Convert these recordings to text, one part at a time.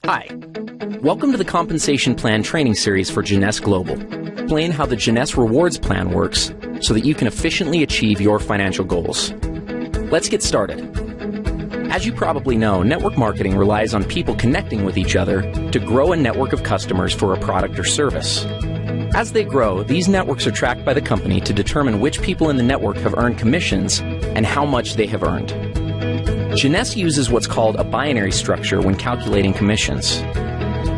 Hi, welcome to the Compensation Plan Training Series for Jeunesse Global. Explain how the Jeunesse Rewards Plan works so that you can efficiently achieve your financial goals. Let's get started. As you probably know, network marketing relies on people connecting with each other to grow a network of customers for a product or service. As they grow, these networks are tracked by the company to determine which people in the network have earned commissions and how much they have earned. Jeunesse uses what's called a binary structure when calculating commissions.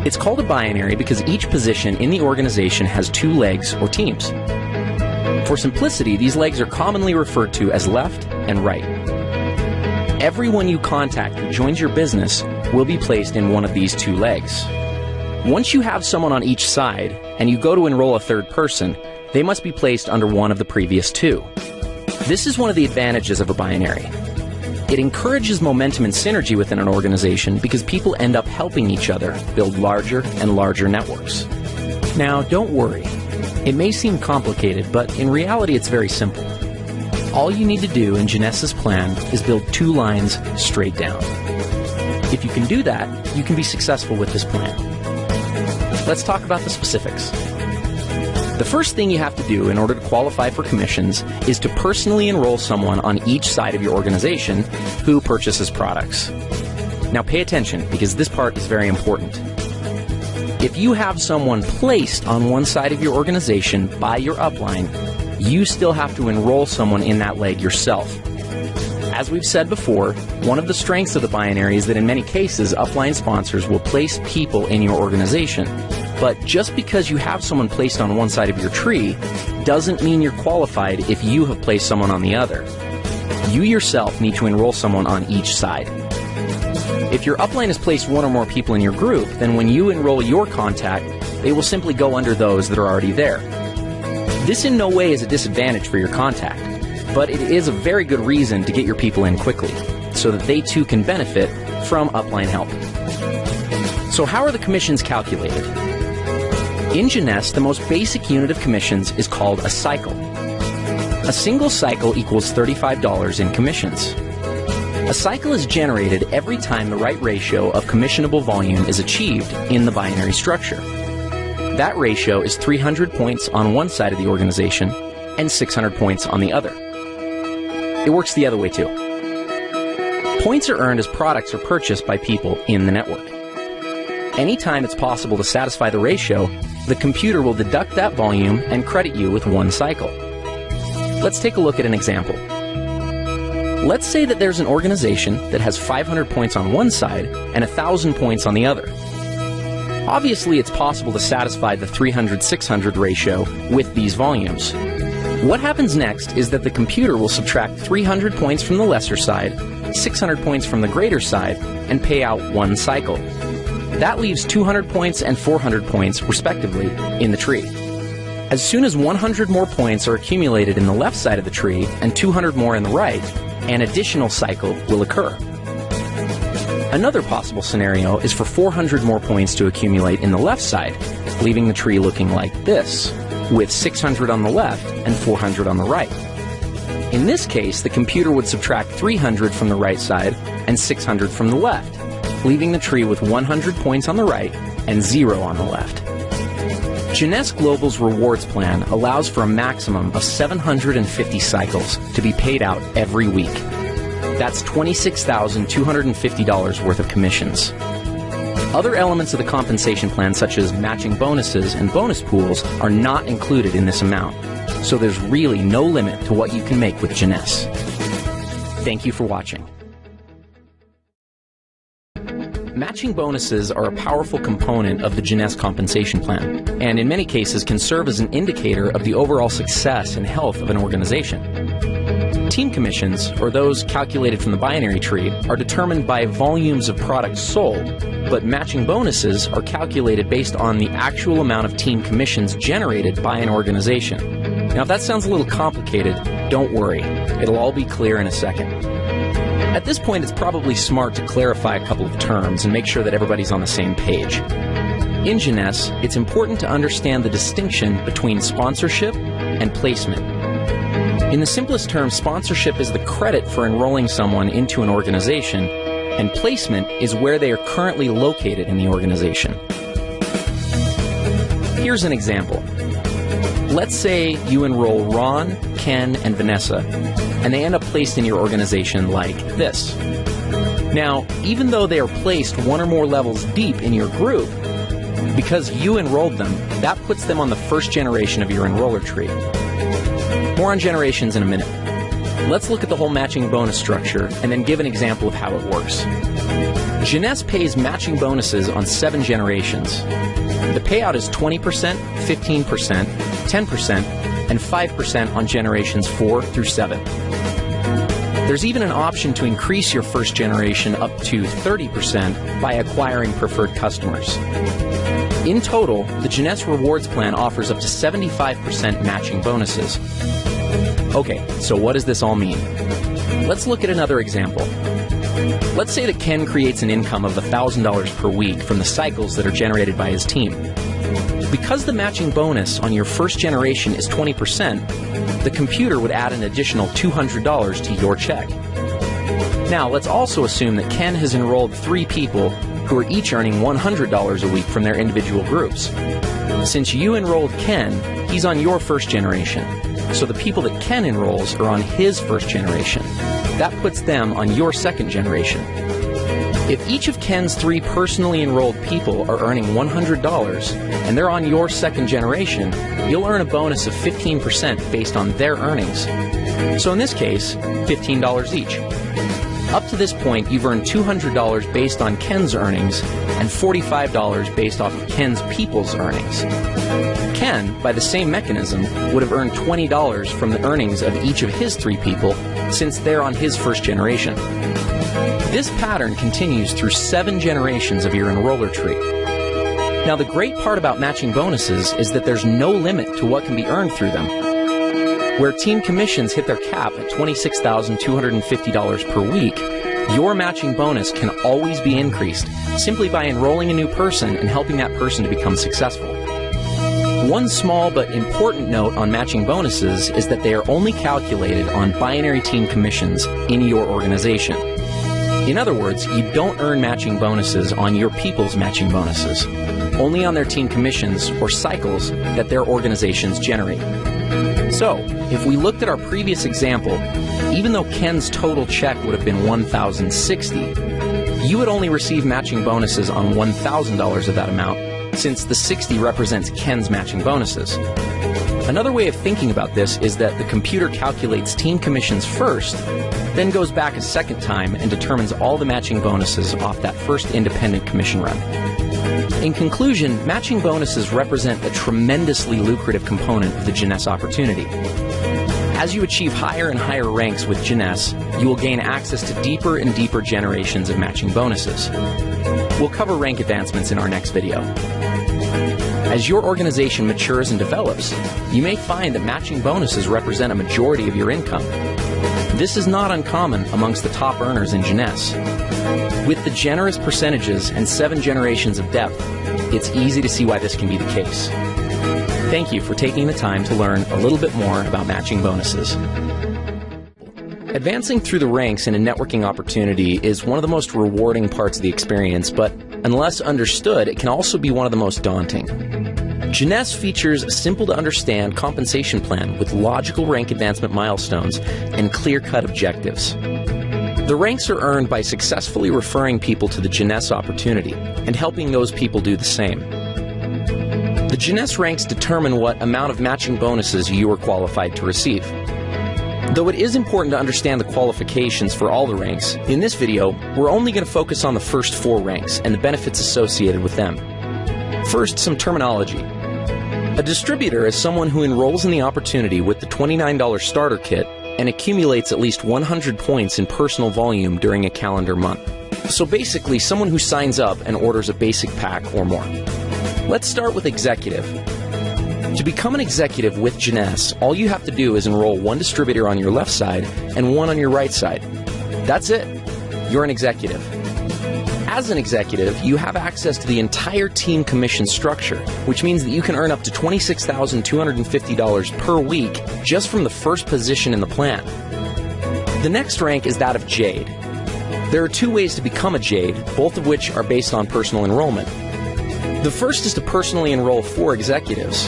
It's called a binary because each position in the organization has two legs or teams. For simplicity, these legs are commonly referred to as left and right. Everyone you contact who joins your business will be placed in one of these two legs. Once you have someone on each side and you go to enroll a third person, they must be placed under one of the previous two. This is one of the advantages of a binary. It encourages momentum and synergy within an organization because people end up helping each other build larger and larger networks. Now, don't worry. It may seem complicated, but in reality it's very simple. All you need to do in Jeunesse's plan is build two lines straight down. If you can do that, you can be successful with this plan. Let's talk about the specifics. The first thing you have to do in order to qualify for commissions is to personally enroll someone on each side of your organization who purchases products. Now pay attention because this part is very important. If you have someone placed on one side of your organization by your upline, you still have to enroll someone in that leg yourself. As we've said before, one of the strengths of the binary is that in many cases, upline sponsors will place people in your organization. But just because you have someone placed on one side of your tree doesn't mean you're qualified if you have placed someone on the other. You yourself need to enroll someone on each side. If your upline has placed one or more people in your group, then when you enroll your contact, they will simply go under those that are already there. This in no way is a disadvantage for your contact, but it is a very good reason to get your people in quickly, so that they too can benefit from upline help. So how are the commissions calculated? In Jeunesse, the most basic unit of commissions is called a cycle. A single cycle equals $35 in commissions. A cycle is generated every time the right ratio of commissionable volume is achieved in the binary structure. That ratio is 300 points on one side of the organization and 600 points on the other. It works the other way too. Points are earned as products are purchased by people in the network. Anytime it's possible to satisfy the ratio, the computer will deduct that volume and credit you with one cycle. Let's take a look at an example. Let's say that there's an organization that has 500 points on one side and 1,000 points on the other. Obviously, it's possible to satisfy the 300-600 ratio with these volumes. What happens next is that the computer will subtract 300 points from the lesser side, 600 points from the greater side, and pay out one cycle. That leaves 200 points and 400 points, respectively, in the tree. As soon as 100 more points are accumulated in the left side of the tree and 200 more in the right, an additional cycle will occur. Another possible scenario is for 400 more points to accumulate in the left side, leaving the tree looking like this, with 600 on the left and 400 on the right. In this case, the computer would subtract 300 from the right side and 600 from the left, leaving the tree with 100 points on the right and 0 on the left. Jeunesse Global's rewards plan allows for a maximum of 750 cycles to be paid out every week. That's $26,250 worth of commissions. Other elements of the compensation plan, such as matching bonuses and bonus pools, are not included in this amount, so there's really no limit to what you can make with Jeunesse. Thank you for watching. Matching bonuses are a powerful component of the Jeunesse compensation plan, and in many cases can serve as an indicator of the overall success and health of an organization. Team commissions, or those calculated from the binary tree, are determined by volumes of products sold, but matching bonuses are calculated based on the actual amount of team commissions generated by an organization. Now, if that sounds a little complicated, don't worry. It'll all be clear in a second. At this point, it's probably smart to clarify a couple of terms and make sure that everybody's on the same page. In Jeunesse, it's important to understand the distinction between sponsorship and placement. In the simplest terms, sponsorship is the credit for enrolling someone into an organization, and placement is where they are currently located in the organization. Here's an example. Let's say you enroll Ron, Ken, and Vanessa, and they end up placed in your organization like this. Now, even though they are placed one or more levels deep in your group, because you enrolled them, that puts them on the first generation of your enroller tree. More on generations in a minute. Let's look at the whole matching bonus structure and then give an example of how it works. Jeunesse pays matching bonuses on 7 generations. The payout is 20%, 15%, 10%, and 5% on generations 4 through 7. There's even an option to increase your first generation up to 30% by acquiring preferred customers. In total, the Jeunesse Rewards Plan offers up to 75% matching bonuses. Okay, so what does this all mean? Let's look at another example. Let's say that Ken creates an income of $1,000 per week from the cycles that are generated by his team. Because the matching bonus on your first generation is 20%, the computer would add an additional $200 to your check. Now, let's also assume that Ken has enrolled 3 people who are each earning $100 a week from their individual groups. Since you enrolled Ken, he's on your first generation. So the people that Ken enrolls are on his first generation. That puts them on your second generation. If each of Ken's 3 personally enrolled people are earning $100 and they're on your second generation, you'll earn a bonus of 15% based on their earnings. So in this case, $15 each. Up to this point, you've earned $200 based on Ken's earnings and $45 based off of Ken's people's earnings. Ken, by the same mechanism, would have earned $20 from the earnings of each of his 3 people since they're on his first generation. This pattern continues through 7 generations of your enroller tree. Now, the great part about matching bonuses is that there's no limit to what can be earned through them. Where team commissions hit their cap at $26,250 per week, your matching bonus can always be increased simply by enrolling a new person and helping that person to become successful. One small but important note on matching bonuses is that they are only calculated on binary team commissions in your organization. In other words, you don't earn matching bonuses on your people's matching bonuses, only on their team commissions or cycles that their organizations generate. So, if we looked at our previous example, even though Ken's total check would have been $1,060, you would only receive matching bonuses on $1,000 of that amount, since the 60 represents Ken's matching bonuses. Another way of thinking about this is that the computer calculates team commissions first, then goes back a second time and determines all the matching bonuses off that first independent commission run. In conclusion, matching bonuses represent a tremendously lucrative component of the Jeunesse opportunity. As you achieve higher and higher ranks with Jeunesse, you will gain access to deeper and deeper generations of matching bonuses. We'll cover rank advancements in our next video. As your organization matures and develops, you may find that matching bonuses represent a majority of your income. This is not uncommon amongst the top earners in Jeunesse. With the generous percentages and 7 generations of depth, it's easy to see why this can be the case. Thank you for taking the time to learn a little bit more about matching bonuses. Advancing through the ranks in a networking opportunity is one of the most rewarding parts of the experience, but unless understood, it can also be one of the most daunting. Jeunesse features a simple-to-understand compensation plan with logical rank advancement milestones and clear-cut objectives. The ranks are earned by successfully referring people to the Jeunesse opportunity and helping those people do the same. The Jeunesse ranks determine what amount of matching bonuses you are qualified to receive. Though it is important to understand the qualifications for all the ranks, in this video, we're only going to focus on the first 4 ranks and the benefits associated with them. First, some terminology. A distributor is someone who enrolls in the opportunity with the $29 starter kit and accumulates at least 100 points in personal volume during a calendar month. So basically, someone who signs up and orders a basic pack or more. Let's start with executive. To become an executive with Jeunesse, all you have to do is enroll 1 distributor on your left side and 1 on your right side. That's it. You're an executive. As an executive, you have access to the entire team commission structure, which means that you can earn up to $26,250 per week just from the first position in the plan. The next rank is that of Jade. There are two ways to become a Jade, both of which are based on personal enrollment. The first is to personally enroll 4 executives.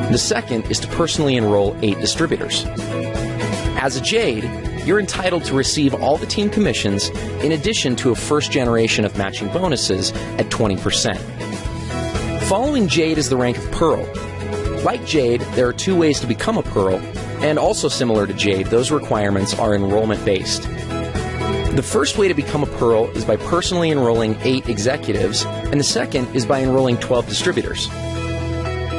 The second is to personally enroll 8 distributors. As a Jade, you're entitled to receive all the team commissions in addition to a first generation of matching bonuses at 20%. Following Jade is the rank of Pearl. Like Jade, there are 2 ways to become a Pearl, and also similar to Jade, those requirements are enrollment-based. The first way to become a Pearl is by personally enrolling 8 executives, and the second is by enrolling 12 distributors.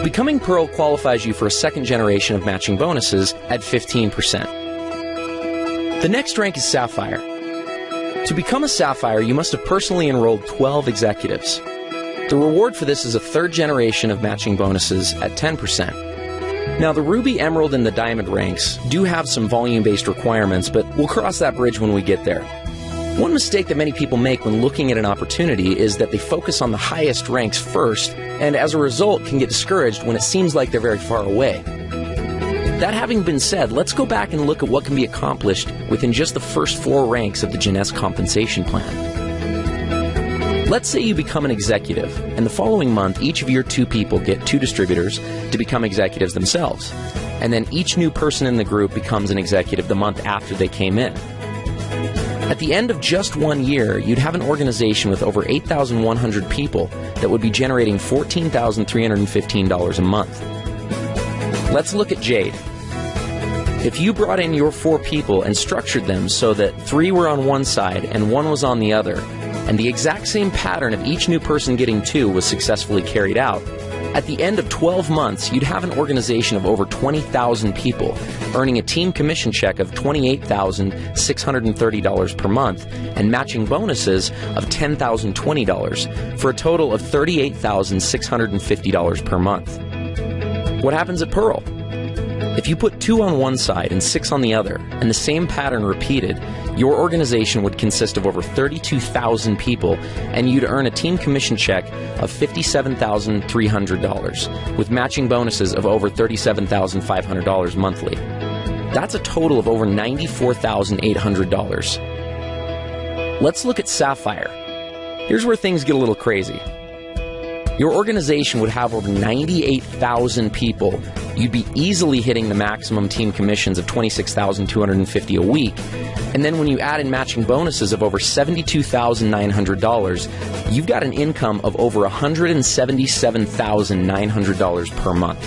Becoming Pearl qualifies you for a second generation of matching bonuses at 15%. The next rank is Sapphire. To become a Sapphire, you must have personally enrolled 12 executives. The reward for this is a third generation of matching bonuses at 10%. Now, the Ruby, Emerald, and the Diamond ranks do have some volume-based requirements, but we'll cross that bridge when we get there. One mistake that many people make when looking at an opportunity is that they focus on the highest ranks first, and as a result can get discouraged when it seems like they're very far away. That having been said, let's go back and look at what can be accomplished within just the first 4 ranks of the Jeunesse compensation plan. Let's say you become an executive, and the following month each of your 2 people get 2 distributors to become executives themselves, and then each new person in the group becomes an executive the month after they came in. At the end of just 1 year, you'd have an organization with over 8,100 people that would be generating $14,315 a month. Let's look at Jade. If you brought in your 4 people and structured them so that 3 were on one side and 1 was on the other, and the exact same pattern of each new person getting 2 was successfully carried out, at the end of 12 months, you'd have an organization of over 20,000 people, earning a team commission check of $28,630 per month and matching bonuses of $10,020 for a total of $38,650 per month. What happens at Pearl? If you put 2 on one side and 6 on the other, and the same pattern repeated, your organization would consist of over 32,000 people, and you'd earn a team commission check of $57,300, with matching bonuses of over $37,500 monthly. That's a total of over $94,800. Let's look at Sapphire. Here's where things get a little crazy. Your organization would have over 98,000 people. You'd be easily hitting the maximum team commissions of $26,250 a week. And then when you add in matching bonuses of over $72,900, you've got an income of over $177,900 per month.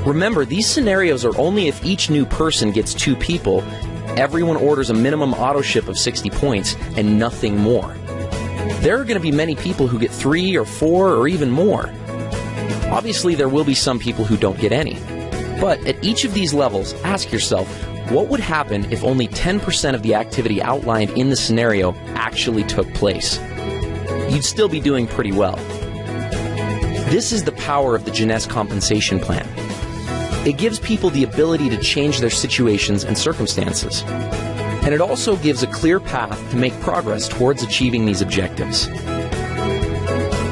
Remember, these scenarios are only if each new person gets 2 people, everyone orders a minimum auto ship of 60 points, and nothing more. There are going to be many people who get 3 or 4 or even more. Obviously, there will be some people who don't get any. But at each of these levels, ask yourself, what would happen if only 10% of the activity outlined in the scenario actually took place? You'd still be doing pretty well. This is the power of the Jeunesse compensation plan. It gives people the ability to change their situations and circumstances. And it also gives a clear path to make progress towards achieving these objectives.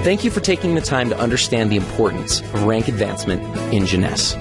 Thank you for taking the time to understand the importance of rank advancement in Jeunesse.